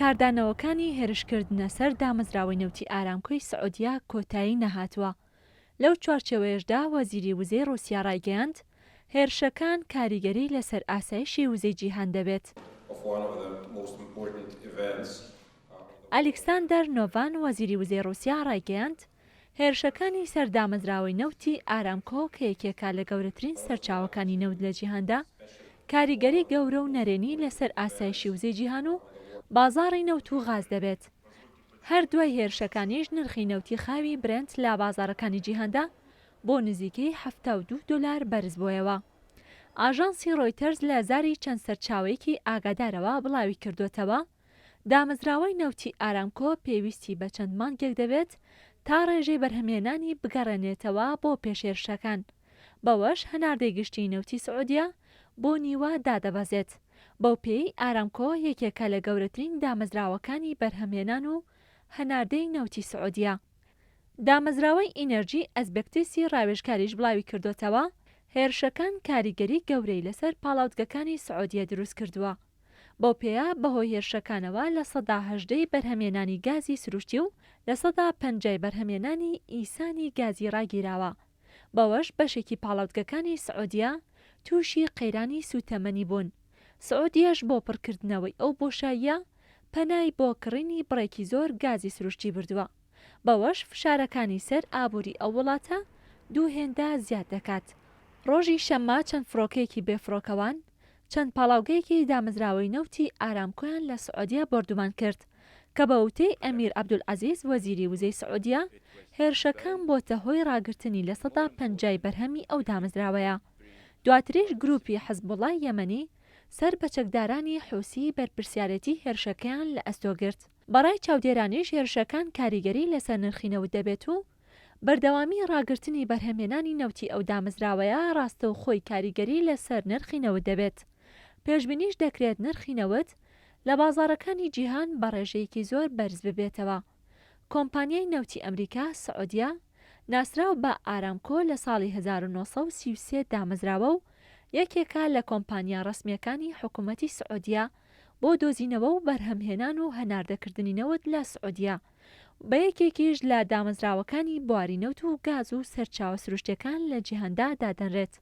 کاردانەوەکانی هێرشکردنە سەر دامەزراوەی نەوتی ئارامکۆی سعودیا کۆتایی نەهاتووە. لەو چوارچێوەیەشدا وەزیری وزەی ڕووسیا ڕایگەیاند هێرشەکان کاریگەری لەسەر ئاسایشی وزەی جیهان دەبێت. ئەلێکساندەر نۆڤان وەزیری وزەی ڕووسیا ڕایگەیاند هێرشەکانی سەر دامەزراوەی نەوتی ئارامکۆ کە یەکێکە لە گەورەترین سەرچاوەکانی نەوت لە جیهاندا کاریگەری گەورە و نەرێنی لەسەر ئاسایشی وزەی جیهان و بازاڕی نەوت و غاز دەبێت. هەردوای هێرشەکانیش نرخی نەوتی خاوی برنت لە بازاڕەکانی جیهاندا بۆ نزیکەی $72 بەرز بۆیەوە. ئاژانسی ڕۆیتەرز لە زاری چەند سەرچاوەیەکی ئاگادارەوە بڵاوی کردوتەوە دامەزراوەی نەوتی ئارامکۆ پێویستی بە چەند مانگێک دەبێت تا ڕێژەی بەرهەمهێنانی بگەڕێنێتەوە بۆ پێشێرشەکان. بەوەش هەناردەی گشتی نەوتی سعودیا بۆ نیوە دادەبەزێت. بەو پێی ئارامکۆ یەکێکە لە گەورەترین دامەزراوەکانی بەرهەمهێنان و هەناردەی نەوتی سعودیا. دامەزراوەی ئینەرژی ئەزبێکتیسی ڕاوێژکاریش بڵاوی کردوتەوە هێرشەکان کاریگەری گەورەی لەسەر پاڵاوتگەکانی سعودیا دروست کردووە. بەو پێیە بەهۆی هێرشەکانەوە لە 18% بەرهەمهێنانی گازی سروشتی و لە 50% بەرهەمهێنانی ئیسانی گازی ڕاگیراوە. بەوەش بەشێکی پاڵاوتگەکانی سعودیا تووشی قەیرانی سوتەمەنی بوون. سعودیەش بۆ پڕکردنەوەی ئەو بۆشاییە پەنای بۆ کڕینی بڕێکی زۆر گازی سروشتی بردووە. بەوەش فشارەکانی سەر ئابووری ئەو وڵاتە دووهێندە زیاد دەکات. ڕۆژی شەممە چەند فڕۆکەیەکی بێفڕۆکەوان چەند پاڵاوگەیەکی دامەزراوەی نەوتی ئارامکۆیان لە سعودیا بردومان کرد کە بە وتەی ئەمیر عەبدولعەزیز وەزیری وزەی سعودیا هێرشەکان بۆتە هۆی ڕاگررتنی لە 150 بەرهەمی ئەو دامەزراوەیە. دواتریش گروپی حەزبوڵای یەمەنی سەر بە چەکدارانی حوسی بەرپرسیارەتی هێرشەکەیان لە ئەستۆگرت. بەڕای چاودێرانیش هێرشەکان کاریگەری لەسەر نرخی نەوت دەبێت و بەردەوامی ڕاگررتنی بەرهەمهێنانی نەوتی ئەو دامەزراوەیە ڕاستە و خۆی کاریگەری لەسەر نرخی نەوت دەبێت. پێشبینیش دەکرێت نرخی نەوت لە بازاڕەکانی جیهان بە ڕێژەیەکی زۆر بەرز ببێتەوە. کۆمپانیای نەوتی ئەمریکا سعودیا ناسراو بە ئارامکۆ لە ساڵی 1933 دامەزراوە و یەکێکە لە کۆمپانیا ڕسمیەکانی حکوومەتی سعودیا بۆ دۆزینەوە و بەرهەمهێنان و هەناردەکردنی نەوت لە سعودیا بە یەکێکیش لە دامەزراوەکانی بواری نەوت و گاز و سەرچاوە سروشتیەکان لە جیهاندا دادەنرێت.